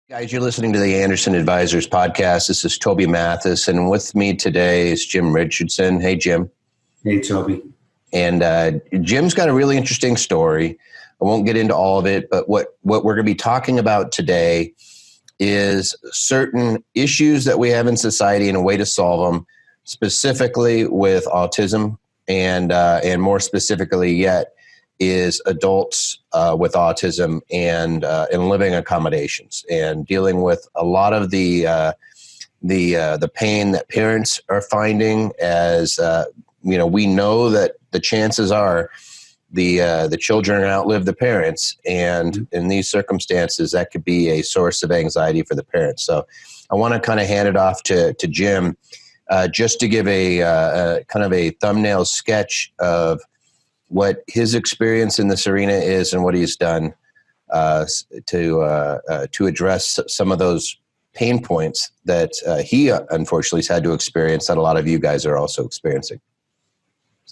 Guys, you're listening to the Anderson Advisors podcast. This is Toby Mathis, and with me today is Jim Richardson. Hey, Jim. Hey, Toby. And Jim's got a really interesting story. I won't get into all of it, but what we're going to be talking about today is certain issues that we have in society and a way to solve them, specifically with autism, and more specifically yet, is adults with autism and living accommodations, and dealing with a lot of the pain that parents are finding. As we know that the chances are the children outlive the parents, and in these circumstances, that could be a source of anxiety for the parents. So, I want to kind of hand it off to Jim just to give a kind of a thumbnail sketch of what his experience in this arena is and what he's done to address some of those pain points that he unfortunately has had to experience, that a lot of you guys are also experiencing.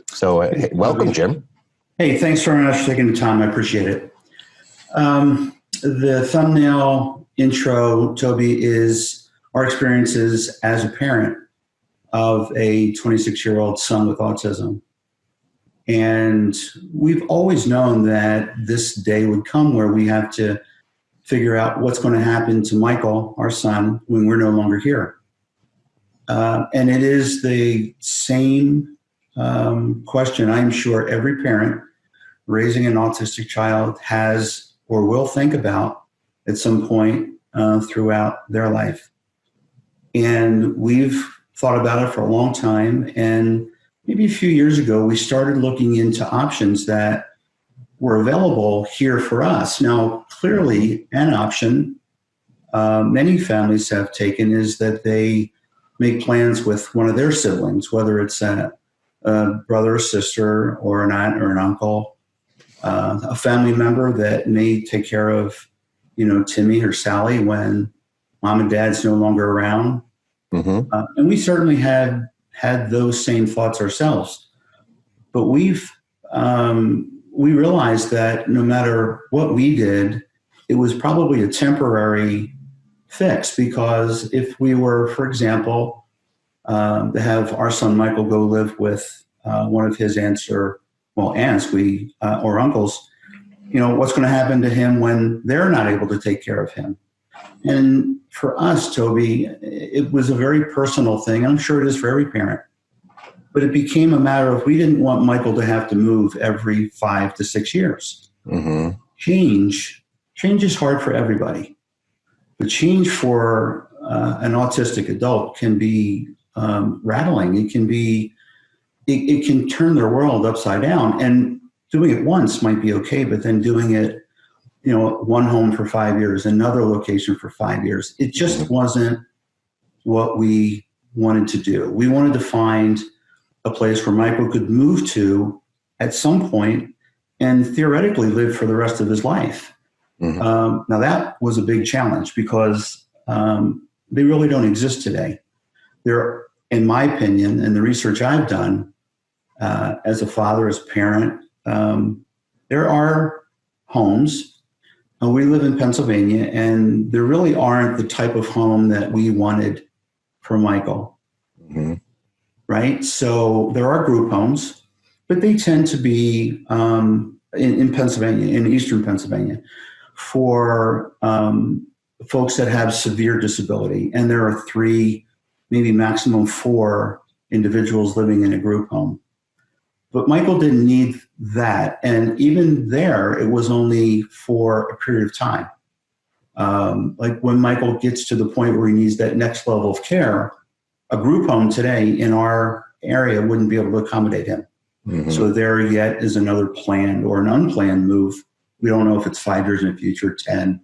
So welcome, Jim. Hey, thanks very much for taking the time. I appreciate it. The thumbnail intro, Toby, is our experiences as a parent of a 26-year-old son with autism. And we've always known that this day would come where we have to figure out what's going to happen to Michael, our son, when we're no longer here. And it is the same question I'm sure every parent raising an autistic child has or will think about at some point throughout their life. And we've thought about it for a long time, and maybe a few years ago, we started looking into options that were available here for us. Now, clearly, an option many families have taken is that they make plans with one of their siblings, whether it's a brother or sister or an aunt or an uncle, a family member that may take care of, Timmy or Sally when mom and dad's no longer around. Mm-hmm. And we certainly had those same thoughts ourselves, but we realized that no matter what we did, it was probably a temporary fix, because if we were, for example, to have our son Michael go live with one of his aunts or uncles, what's going to happen to him when they're not able to take care of him? And for us, Toby, it was a very personal thing. I'm sure it is for every parent. But it became a matter of, we didn't want Michael to have to move every 5 to 6 years. Mm-hmm. Change is hard for everybody. But change for an autistic adult can be rattling. It can turn their world upside down. And doing it once might be okay, but then doing it, one home for 5 years, another location for 5 years, it just wasn't what we wanted to do. We wanted to find a place where Michael could move to at some point and theoretically live for the rest of his life. Mm-hmm. Now that was a big challenge, because they really don't exist today. There, in my opinion, and the research I've done as a father, as a parent, there are homes. We live in Pennsylvania, and there really aren't the type of home that we wanted for Michael. Mm-hmm. Right? So there are group homes, but they tend to be in Pennsylvania, in eastern Pennsylvania, for folks that have severe disability. And there are 3, maybe maximum 4 individuals living in a group home. But Michael didn't need that. And even there, it was only for a period of time. Like when Michael gets to the point where he needs that next level of care, a group home today in our area wouldn't be able to accommodate him. Mm-hmm. So there yet is another planned or an unplanned move. We don't know if it's 5 years in the future, 10,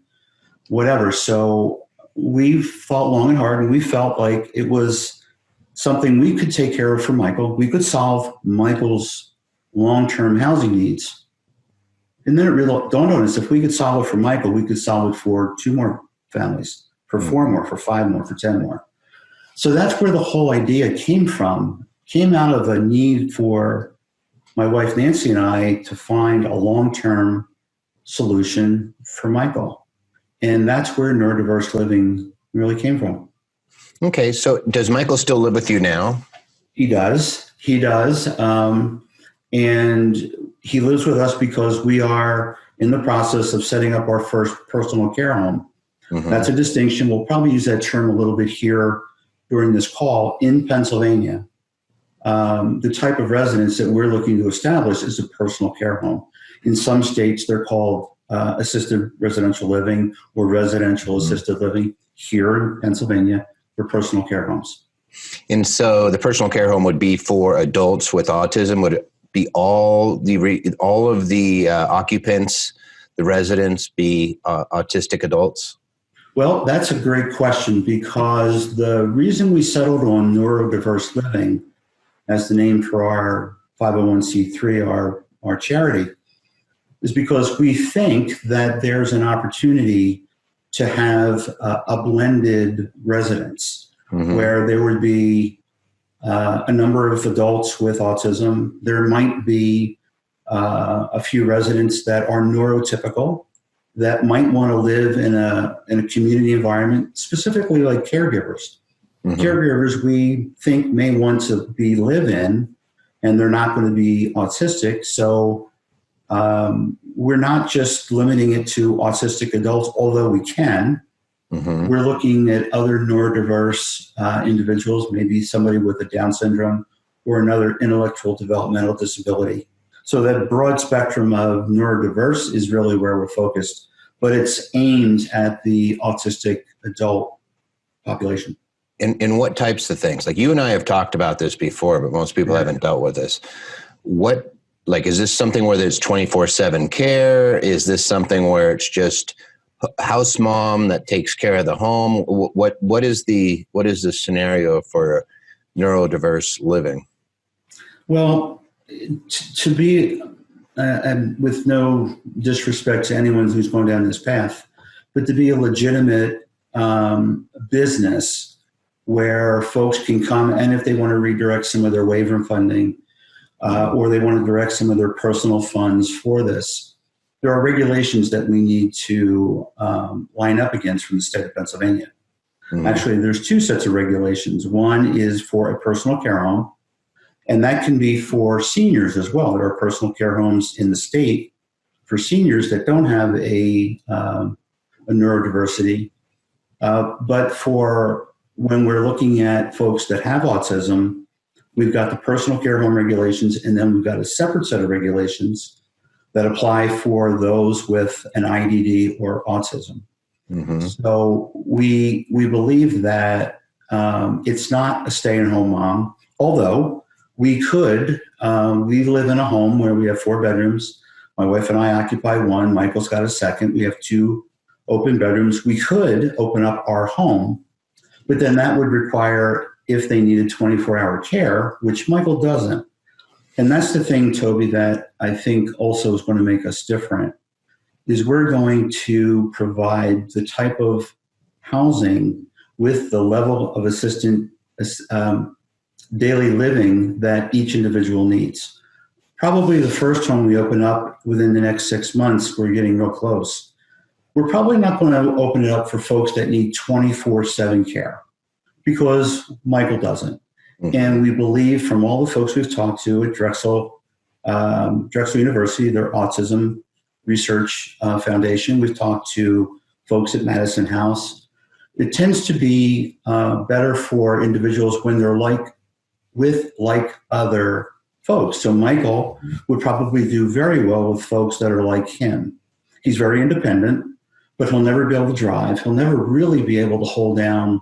whatever. So we've thought long and hard, and we felt like it was something we could take care of for Michael. We could solve Michael's long-term housing needs. And then it really dawned on us, if we could solve it for Michael, we could solve it for 2 more families, for 4 more, for 5 more, for 10 more. So that's where the whole idea came from. Came out of a need for my wife Nancy and I to find a long-term solution for Michael. And that's where neurodiverse living really came from. Okay, so does Michael still live with you now? He does. He does. And he lives with us because we are in the process of setting up our first personal care home. Mm-hmm. That's a distinction. We'll probably use that term a little bit here during this call. In Pennsylvania, the type of residence that we're looking to establish is a personal care home. In some states, they're called assisted residential living or residential assisted living. Here in Pennsylvania, they're personal care homes. And so the personal care home would be for adults with autism. Would it be all of the occupants, the residents, be autistic adults? Well, that's a great question, because the reason we settled on Neuro Diverse Living as the name for our 501c3, our charity, is because we think that there's an opportunity to have a blended residence, mm-hmm. where there would be a number of adults with autism. There might be a few residents that are neurotypical, that might want to live in a community environment, specifically like caregivers. Mm-hmm. Caregivers we think may want to be live-in, and they're not going to be autistic. So we're not just limiting it to autistic adults, although we can. Mm-hmm. We're looking at other neurodiverse individuals, maybe somebody with a Down syndrome or another intellectual developmental disability. So that broad spectrum of neurodiverse is really where we're focused, but it's aimed at the autistic adult population. And what types of things? Like, you and I have talked about this before, but most people haven't dealt with this. Is this something where there's 24/7 care? Is this something where it's just house mom that takes care of the home? What is the scenario for neurodiverse living? Well, to be, and with no disrespect to anyone who's going down this path, but to be a legitimate business where folks can come, and if they want to redirect some of their waiver funding, or they want to direct some of their personal funds for this, there are regulations that we need to line up against from the state of Pennsylvania. Mm-hmm. Actually, there's two sets of regulations. One is for a personal care home, and that can be for seniors as well. There are personal care homes in the state for seniors that don't have a neurodiversity. But for when we're looking at folks that have autism, we've got the personal care home regulations, and then we've got a separate set of regulations that apply for those with an IDD or autism. Mm-hmm. So we believe that it's not a stay-at-home mom, although we could. We live in a home where we have 4 bedrooms. My wife and I occupy one. Michael's got a second. We have 2 open bedrooms. We could open up our home, but then that would require, if they needed 24-hour care, which Michael doesn't. And that's the thing, Toby, that I think also is going to make us different, is we're going to provide the type of housing with the level of assisted daily living that each individual needs. Probably the first home we open up within the next 6 months, we're getting real close. We're probably not going to open it up for folks that need 24/7 care, because Michael doesn't. Mm-hmm. And we believe, from all the folks we've talked to at Drexel University, their autism research foundation, we've talked to folks at Madison House, it tends to be better for individuals when they're with other folks. So Michael would probably do very well with folks that are like him. He's very independent, but he'll never be able to drive. He'll never really be able to hold down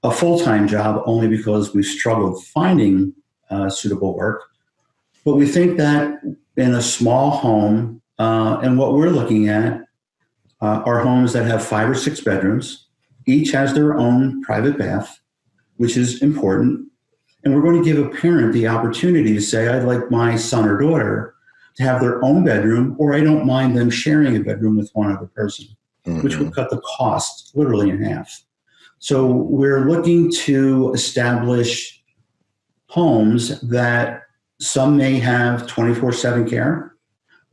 a full-time job, only because we've struggled finding suitable work. But we think that in a small home, and what we're looking at are homes that have 5 or 6 bedrooms, each has their own private bath, which is important. And we're going to give a parent the opportunity to say, I'd like my son or daughter to have their own bedroom, or I don't mind them sharing a bedroom with one other person, mm-hmm. which would cut the cost literally in half. So we're looking to establish homes that some may have 24/7 care,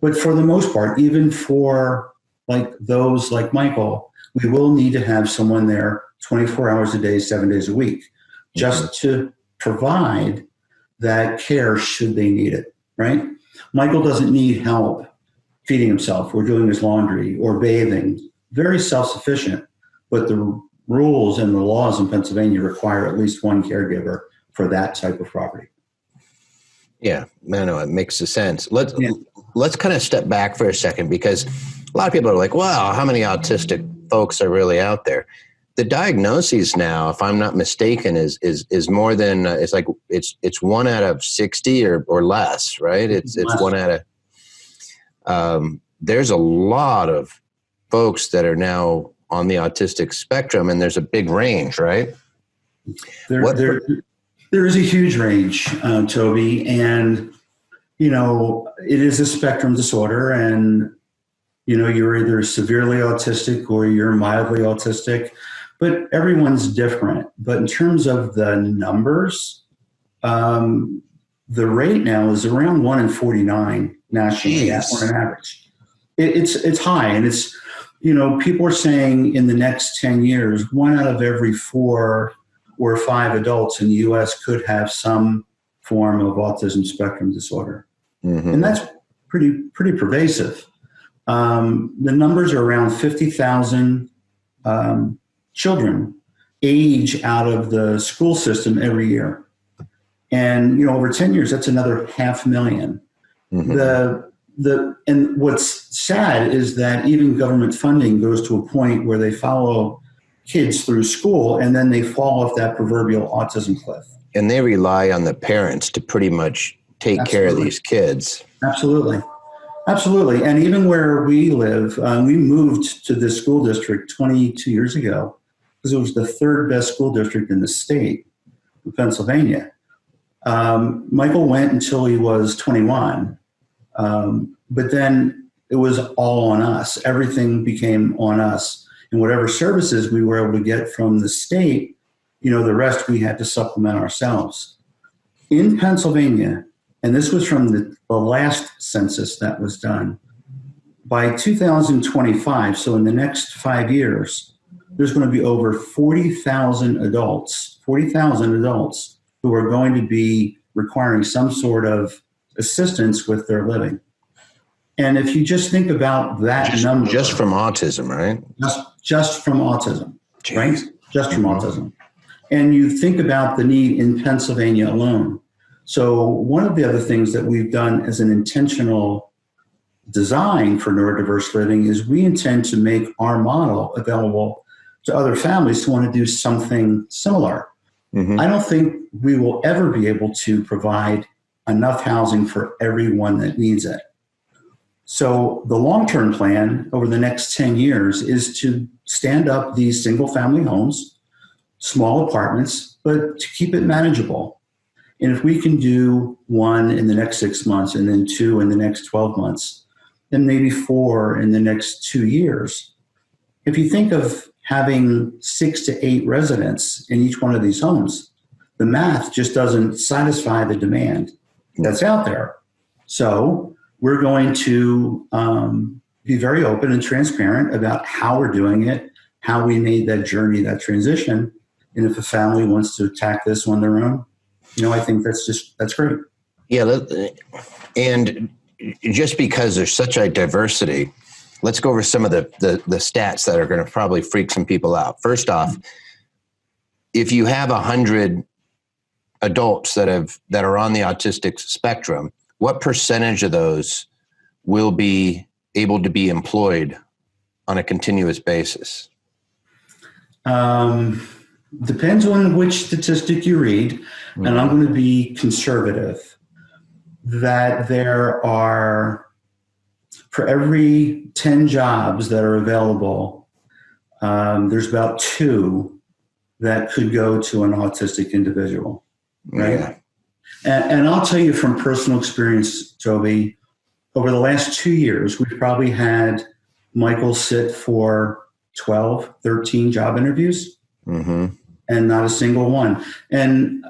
but for the most part, even for like those like Michael, we will need to have someone there 24 hours a day, 7 days a week, just to provide that care should they need it, right? Michael doesn't need help feeding himself or doing his laundry or bathing. Very self-sufficient, but the rules and the laws in Pennsylvania require at least one caregiver for that type of property. Yeah, no, it makes sense. Let's kind of step back for a second, because a lot of people are like, wow, how many autistic folks are really out there? The diagnoses now, if I'm not mistaken, is more than it's 1 out of 60 or less, right? It's 1 out of there's a lot of folks that are now on the autistic spectrum, and there's a big range, right? There is a huge range, Toby, and it is a spectrum disorder, and you're either severely autistic or you're mildly autistic, but everyone's different. But in terms of the numbers, the rate now is around 1 in 49 nationally on an average. It's high, and it's people are saying in the next 10 years, 1 out of every 4 or 5 adults in the U.S. could have some form of autism spectrum disorder, and that's pretty pervasive. The numbers are around 50,000 children age out of the school system every year. And, over 10 years, that's another 500,000. And what's sad is that even government funding goes to a point where they follow kids through school and then they fall off that proverbial autism cliff. And they rely on the parents to pretty much take care of these kids. Absolutely. And even where we live, we moved to this school district 22 years ago because it was the 3rd best school district in the state of Pennsylvania. Michael went until he was 21, but then it was all on us. Everything became on us. And whatever services we were able to get from the state, the rest we had to supplement ourselves. In Pennsylvania, and this was from the last census that was done, by 2025, so in the next 5 years, there's going to be over 40,000 adults who are going to be requiring some sort of assistance with their living. And if you just think about that number. Just from autism, right? Just from autism, right? Just from autism. And you think about the need in Pennsylvania alone. So one of the other things that we've done as an intentional design for Neuro Diverse Living is we intend to make our model available to other families who want to do something similar. I don't think we will ever be able to provide enough housing for everyone that needs it. So the long-term plan over the next 10 years is to stand up these single-family homes, small apartments, but to keep it manageable. And if we can do 1 in the next 6 months and then 2 in the next 12 months, then maybe 4 in the next 2 years. If you think of having 6 to 8 residents in each one of these homes, the math just doesn't satisfy the demand that's out there. So we're going to be very open and transparent about how we're doing it, how we made that journey, that transition. And if a family wants to attack this on their own, I think that's great. Yeah. And just because there's such a diversity, let's go over some of the stats that are going to probably freak some people out. First off, if you have 100 adults that are on the autistic spectrum, what percentage of those will be able to be employed on a continuous basis? Depends on which statistic you read, and I'm going to be conservative, that there are, for every 10 jobs that are available, there's about 2 that could go to an autistic individual, right? Yeah. And I'll tell you from personal experience, Toby, over the last 2 years, we've probably had Michael sit for 12, 13 job interviews, and not a single one. And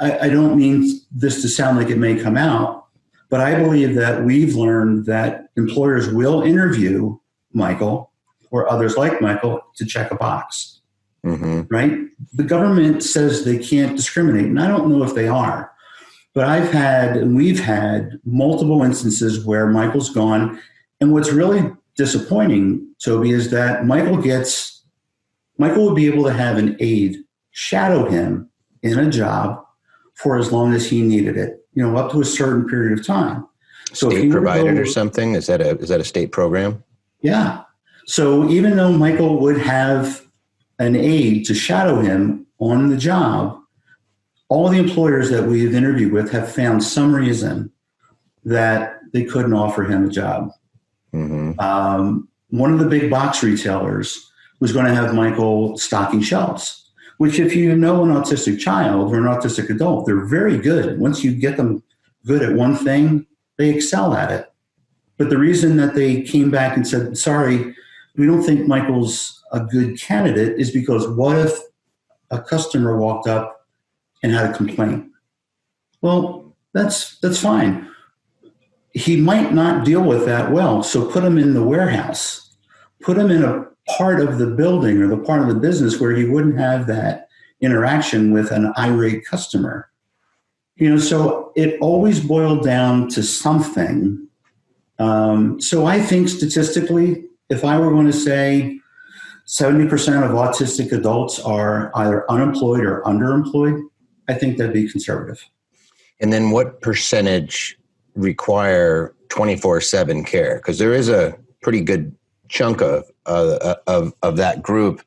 I don't mean this to sound like it may come out, but I believe that we've learned that employers will interview Michael, or others like Michael to check a box, Mm-hmm. right? The government says they can't discriminate, and I don't know if they are, but we've had multiple instances where Michael's gone, and what's really disappointing, Toby, is that Michael would be able to have an aide shadow him in a job for as long as he needed it, up to a certain period of time. So State provided or something? Is that a state program? Yeah. So even though Michael would have an aide to shadow him on the job, all the employers that we've interviewed with have found some reason that they couldn't offer him a job. Mm-hmm. One of the big box retailers was going to have Michael stocking shelves, which if you know an autistic child or an autistic adult, they're very good. Once you get them good at one thing, they excel at it. But the reason that they came back and said, sorry, we don't think Michael's a good candidate is because what if a customer walked up and had a complaint? Well, that's fine. He might not deal with that well, so put him in the warehouse. Put him in a part of the building or the part of the business where he wouldn't have that interaction with an irate customer. So it always boiled down to something. So I think statistically, if I were going to say 70% of autistic adults are either unemployed or underemployed, I think that'd be conservative. And then what percentage require 24/7 care? Because there is a pretty good chunk of that group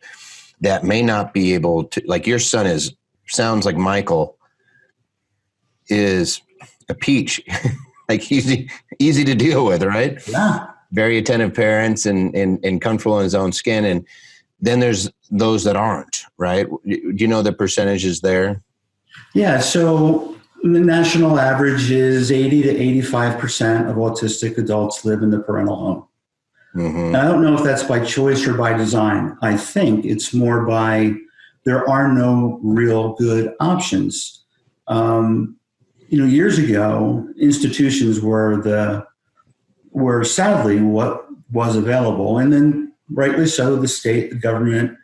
that may not be able to, like your son sounds like Michael is a peach, like easy to deal with, right? Yeah. Very attentive parents and comfortable in his own skin. And then there's those that aren't, right? Do you know the percentages there? Yeah. So the national average is 80 to 85% of autistic adults live in the parental home. Mm-hmm. I don't know if that's by choice or by design. I think it's more by there are no real good options. Years ago, institutions were sadly what was available, and then rightly so, the government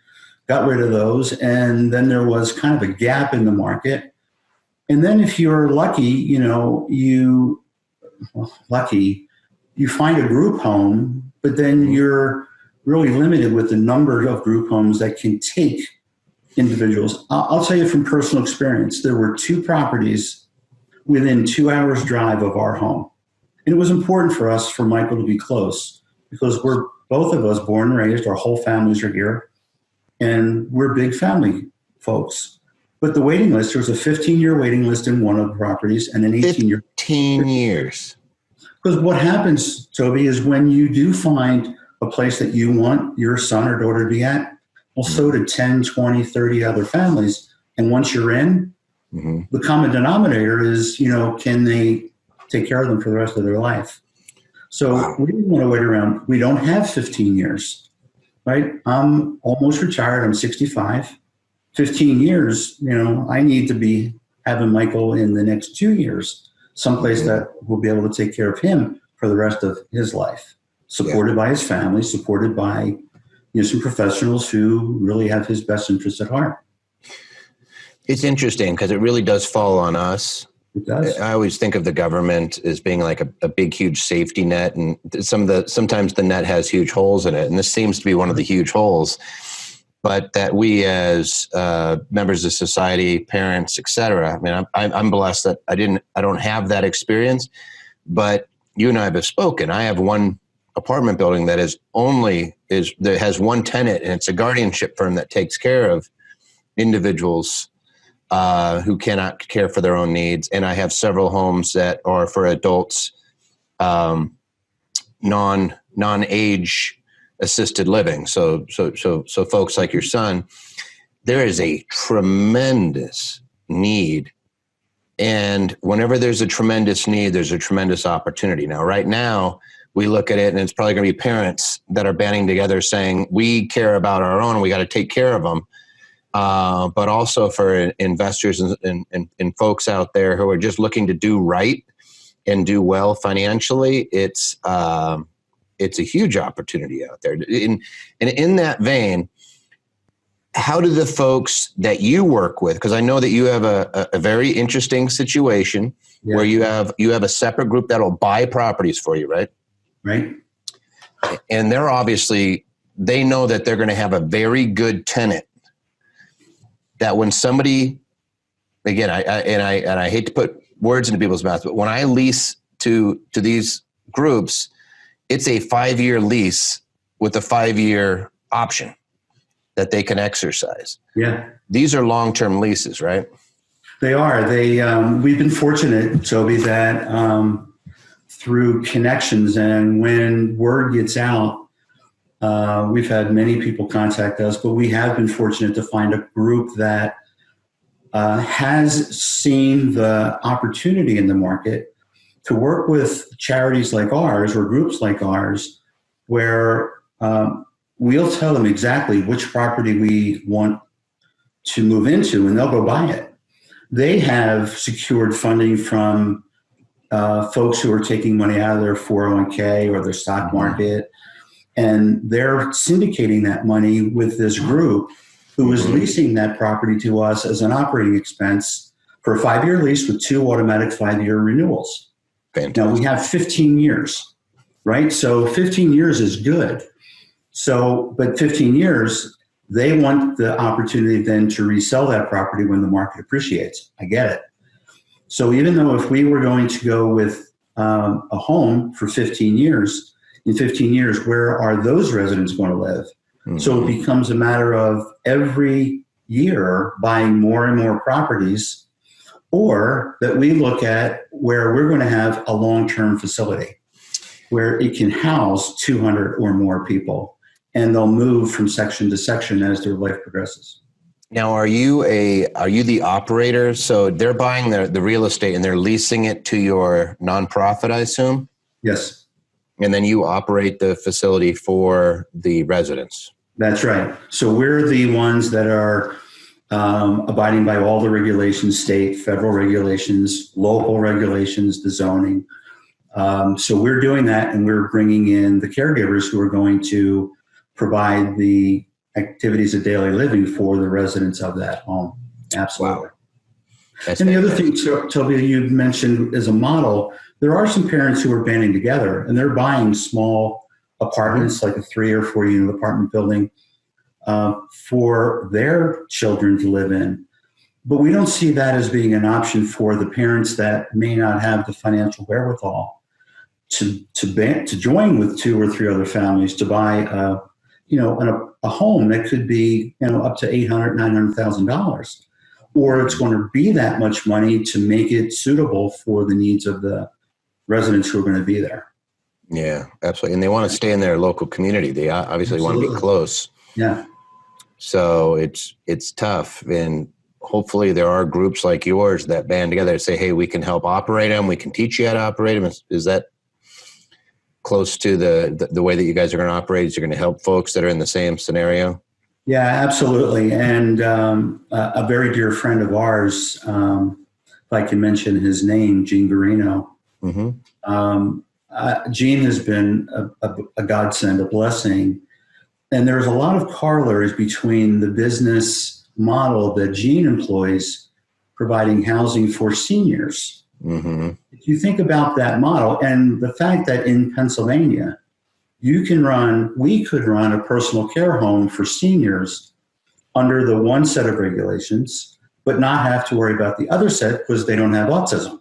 got rid of those, and then there was kind of a gap in the market. And then if you're lucky, you find a group home, but then you're really limited with the number of group homes that can take individuals. I'll tell you from personal experience, there were 2 properties within 2 hours drive of our home. And it was important for Michael to be close because we're both of us born and raised, our whole families are here, and we're big family folks. But the waiting list, there was a 15-year waiting list in one of the properties and an 18-year. 15 years. Because what happens, Toby, is when you do find a place that you want your son or daughter to be at, well, so do 10, 20, 30 other families. And once you're in, the common denominator is, can they take care of them for the rest of their life? So we didn't want to wait around. We don't have 15 years, right? I'm almost retired. I'm 65. 15 years, I need to be having Michael in the next 2 years, someplace that will be able to take care of him for the rest of his life, supported by his family, supported by some professionals who really have his best interests at heart. It's interesting because it really does fall on us. It does. I always think of the government as being like a big, huge safety net, and sometimes the net has huge holes in it, and this seems to be one of the huge holes. But that we as members of society, parents, et cetera, I mean, I'm blessed that I don't have that experience, but you and I have spoken. I have one apartment building that has one tenant, and it's a guardianship firm that takes care of individuals who cannot care for their own needs. And I have several homes that are for adults, non-age assisted living. So folks like your son, there is a tremendous need. And whenever there's a tremendous need, there's a tremendous opportunity. Now, right now, we look at it and it's probably going to be parents that are banding together saying, we care about our own, we got to take care of them. But also for investors and folks out there who are just looking to do right and do well financially, it's it's a huge opportunity out there. And in that vein, how do the folks that you work with, because I know that you have a very interesting situation where you have a separate group that'll buy properties for you, right? Right. And they're obviously, they know that they're going to have a very good tenant that when somebody, again, I hate to put words into people's mouths, but when I lease to these groups, it's a 5-year lease with a 5-year option that they can exercise. Yeah. These are long-term leases, right? They are. We've been fortunate, Toby, that through connections and when word gets out, we've had many people contact us, but we have been fortunate to find a group that has seen the opportunity in the market to work with charities like ours or groups like ours, where we'll tell them exactly which property we want to move into, and they'll go buy it. They have secured funding from folks who are taking money out of their 401k or their stock market, and they're syndicating that money with this group who is leasing that property to us as an operating expense for a 5-year lease with 2 automatic 5-year renewals. Fantastic. Now we have 15 years, right? So 15 years is good. So, but 15 years, they want the opportunity then to resell that property when the market appreciates. I get it. So even though if we were going to go with a home for 15 years, in 15 years, where are those residents going to live? Mm-hmm. So it becomes a matter of every year buying more and more properties, or that we look at where we're going to have a long-term facility where it can house 200 or more people. And they'll move from section to section as their life progresses. Now, are you the operator? So they're buying the real estate and they're leasing it to your nonprofit, I assume? Yes. And then you operate the facility for the residents? That's right. So we're the ones that are abiding by all the regulations, state, federal regulations, local regulations, the zoning. So we're doing that, and we're bringing in the caregivers who are going to provide the activities of daily living for the residents of that home. Absolutely. Wow. And the other thing, Toby, you mentioned as a model, there are some parents who are banding together and they're buying small apartments, like a 3 or 4 unit apartment building for their children to live in. But we don't see that as being an option for the parents that may not have the financial wherewithal to join with 2 or 3 other families to buy a home that could be, up to $800,000, $900,000, or it's going to be that much money to make it suitable for the needs of the residents who are going to be there. Yeah, absolutely. And they want to stay in their local community. They obviously want to be close. Yeah. So it's tough. And hopefully there are groups like yours that band together and say, hey, we can help operate them. We can teach you how to operate them. Is that close to the way that you guys are going to operate? Is you're going to help folks that are in the same scenario? Yeah, absolutely. And a very dear friend of ours, if I can mention his name, Gene Guarino. Mm-hmm. Gene has been a godsend, a blessing. And there's a lot of corollaries between the business model that Gene employs, providing housing for seniors. Mm-hmm. If you think about that model and the fact that in Pennsylvania, we could run a personal care home for seniors under the one set of regulations, but not have to worry about the other set because they don't have autism.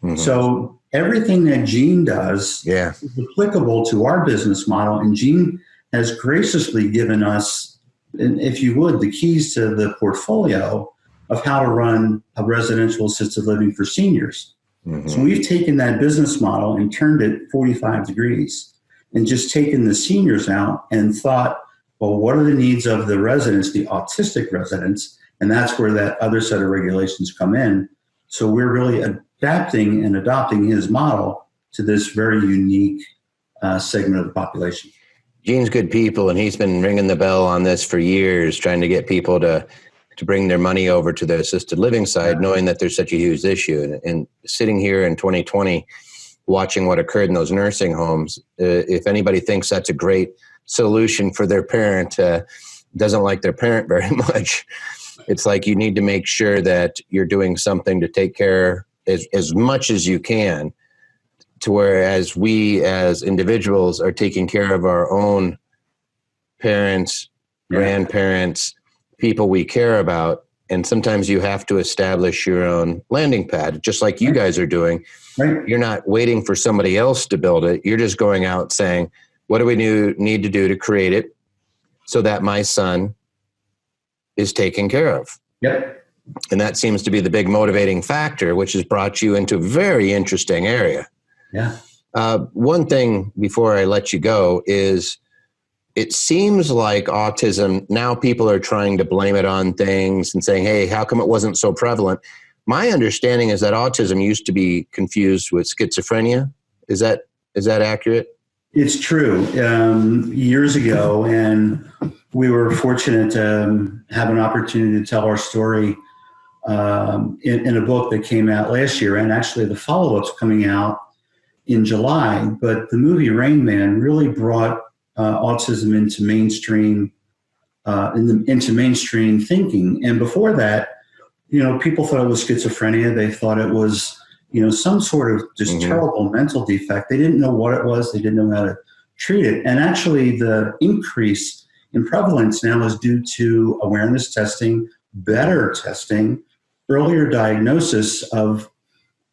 Mm-hmm. So everything that Gene does is applicable to our business model, and Gene has graciously given us, if you would, the keys to the portfolio of how to run a residential assisted living for seniors. Mm-hmm. So we've taken that business model and turned it 45 degrees and just taken the seniors out and thought, well, what are the needs of the residents, the autistic residents? And that's where that other set of regulations come in. So we're really adapting and adopting his model to this very unique segment of the population. Gene's good people, and he's been ringing the bell on this for years, trying to get people to bring their money over to the assisted living side, knowing that there's such a huge issue. And sitting here in 2020, watching what occurred in those nursing homes. If anybody thinks that's a great solution for their parent, doesn't like their parent very much, it's like you need to make sure that you're doing something to take care as much as you can, to whereas we as individuals are taking care of our own parents, grandparents, people we care about. And sometimes you have to establish your own landing pad, just like you guys are doing. Right. You're not waiting for somebody else to build it. You're just going out saying, what do we need to do to create it so that my son is taken care of? Yep. And that seems to be the big motivating factor, which has brought you into a very interesting area. Yeah. One thing before I let you go is, it seems like autism, now people are trying to blame it on things and saying, hey, how come it wasn't so prevalent? My understanding is that autism used to be confused with schizophrenia. Is that accurate? It's true. Years ago, and we were fortunate to have an opportunity to tell our story in a book that came out last year, and actually the follow-up's coming out in July. But the movie Rain Man really brought autism into mainstream thinking. And before that, people thought it was schizophrenia. They thought it was, some sort of just terrible mental defect. They didn't know what it was. They didn't know how to treat it. And actually the increase in prevalence now is due to awareness testing, better testing, earlier diagnosis of,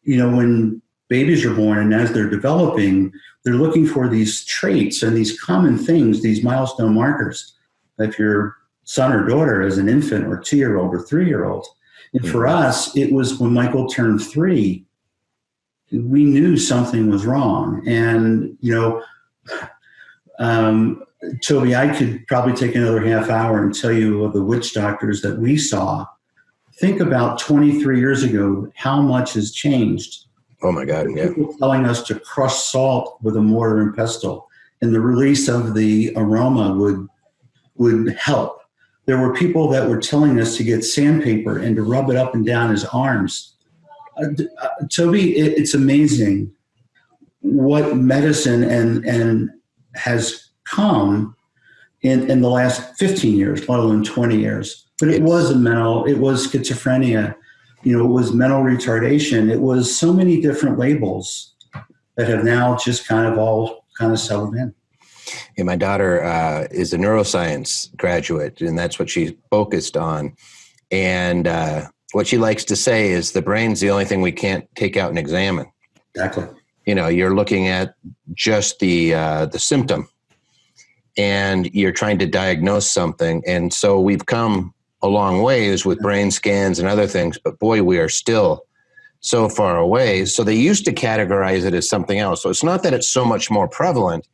when babies are born and as they're developing, they're looking for these traits and these common things, these milestone markers. If your son or daughter is an infant or 2-year-old or 3-year-old. And for us, it was when Michael turned 3, we knew something was wrong. And, Toby, I could probably take another half hour and tell you of the witch doctors that we saw. Think about 23 years ago, how much has changed. Oh my God! Yeah. People telling us to crush salt with a mortar and pestle, and the release of the aroma would help. There were people that were telling us to get sandpaper and to rub it up and down his arms. Toby, it's amazing what medicine and has come in the last 15 years, let alone 20 years. But it was schizophrenia. It was mental retardation. It was so many different labels that have now just kind of settled in. Yeah, my daughter is a neuroscience graduate, and that's what she's focused on. And what she likes to say is the brain's the only thing we can't take out and examine. Exactly. You're looking at just the symptom, and you're trying to diagnose something. And so we've come a long ways with brain scans and other things, but boy, we are still so far away. So they used to categorize it as something else. So it's not that it's so much more prevalent,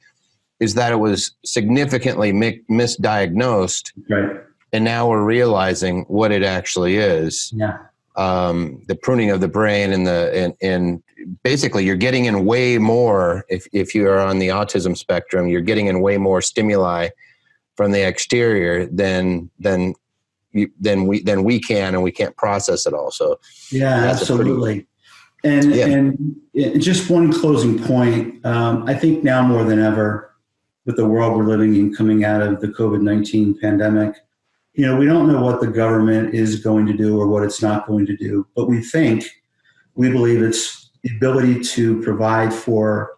is that it was significantly misdiagnosed. Right. And now we're realizing what it actually is. Yeah. The pruning of the brain and basically you're getting in way more, if you are on the autism spectrum, you're getting in way more stimuli from the exterior than we can, and we can't process it all. So yeah, absolutely. And just one closing point. I think now more than ever, with the world we're living in coming out of the COVID-19 pandemic, we don't know what the government is going to do or what it's not going to do, but we believe it's the ability to provide for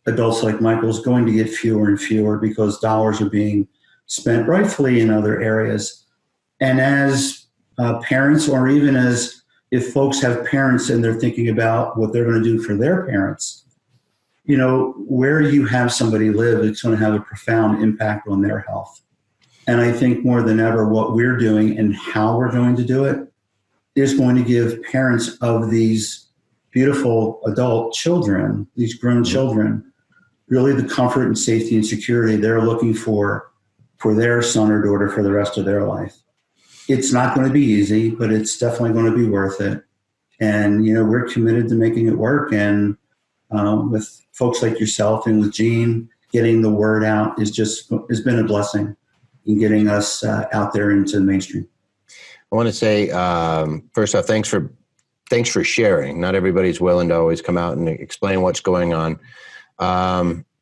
adults like Michael is going to get fewer and fewer because dollars are being spent rightfully in other areas. And as parents, or even as if folks have parents and they're thinking about what they're going to do for their parents, where you have somebody live, it's going to have a profound impact on their health. And I think more than ever, what we're doing and how we're going to do it is going to give parents of these beautiful adult children, these grown children, really the comfort and safety and security they're looking for their son or daughter for the rest of their life. It's not going to be easy, but it's definitely going to be worth it. And, we're committed to making it work. And with folks like yourself and with Gene, getting the word out has been a blessing in getting us out there into the mainstream. I want to say, first off, thanks for thanks for sharing. Not everybody's willing to always come out and explain what's going on.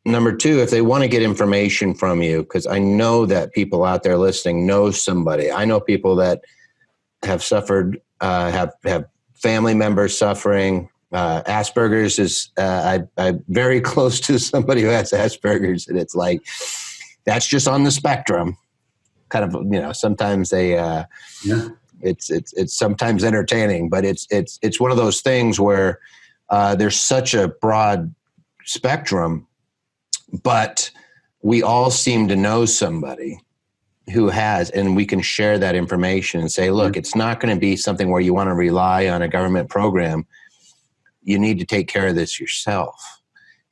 Number two, if they want to get information from you, because I know that people out there listening know somebody. I know people that have suffered, have family members suffering. Asperger's is, I'm very close to somebody who has Asperger's, and it's like, that's just on the spectrum. Kind of, sometimes they, it's sometimes entertaining, but it's one of those things where there's such a broad spectrum, but we all seem to know somebody who has, and we can share that information and say, look, it's not going to be something where you want to rely on a government program. You need to take care of this yourself.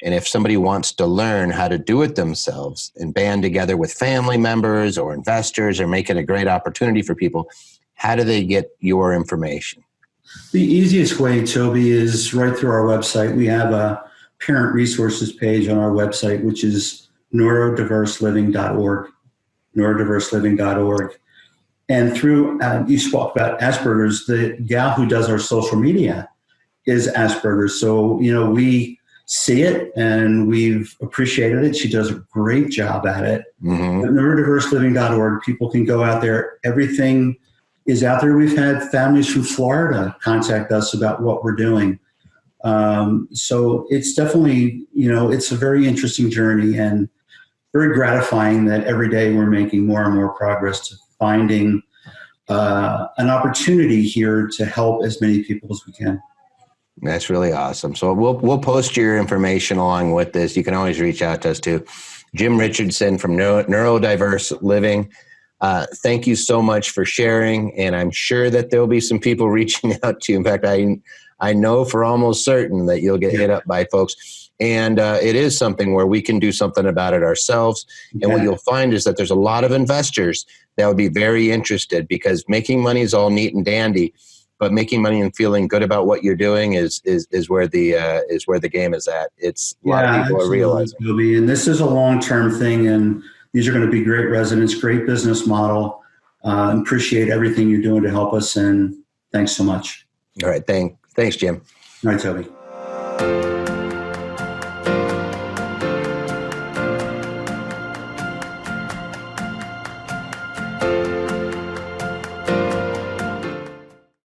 And if somebody wants to learn how to do it themselves and band together with family members or investors or make it a great opportunity for people, how do they get your information? The easiest way, Toby, is right through our website. We have a parent resources page on our website, which is neurodiverseliving.org, neurodiverseliving.org. And through, you spoke about Asperger's, the gal who does our social media is Asperger's. So, we see it and we've appreciated it. She does a great job at it. At neurodiverseliving.org, people can go out there. Everything is out there. We've had families from Florida contact us about what we're doing. So it's definitely, it's a very interesting journey and very gratifying that every day we're making more and more progress to finding an opportunity here to help as many people as we can. That's really awesome. So we'll post your information along with this. You can always reach out to us too. Jim Richardson from Neuro Diverse Living. Thank you so much for sharing. And I'm sure that there'll be some people reaching out to you. In fact, I know for almost certain that you'll get hit up by folks. And it is something where we can do something about it ourselves. And what you'll find is that there's a lot of investors that would be very interested, because making money is all neat and dandy, but making money and feeling good about what you're doing is where the game is at. It's a lot of people are realizing. Toby. And this is a long-term thing, and these are going to be great residents, great business model. Appreciate everything you're doing to help us, and thanks so much. All right, thanks, Jim. All right, Toby.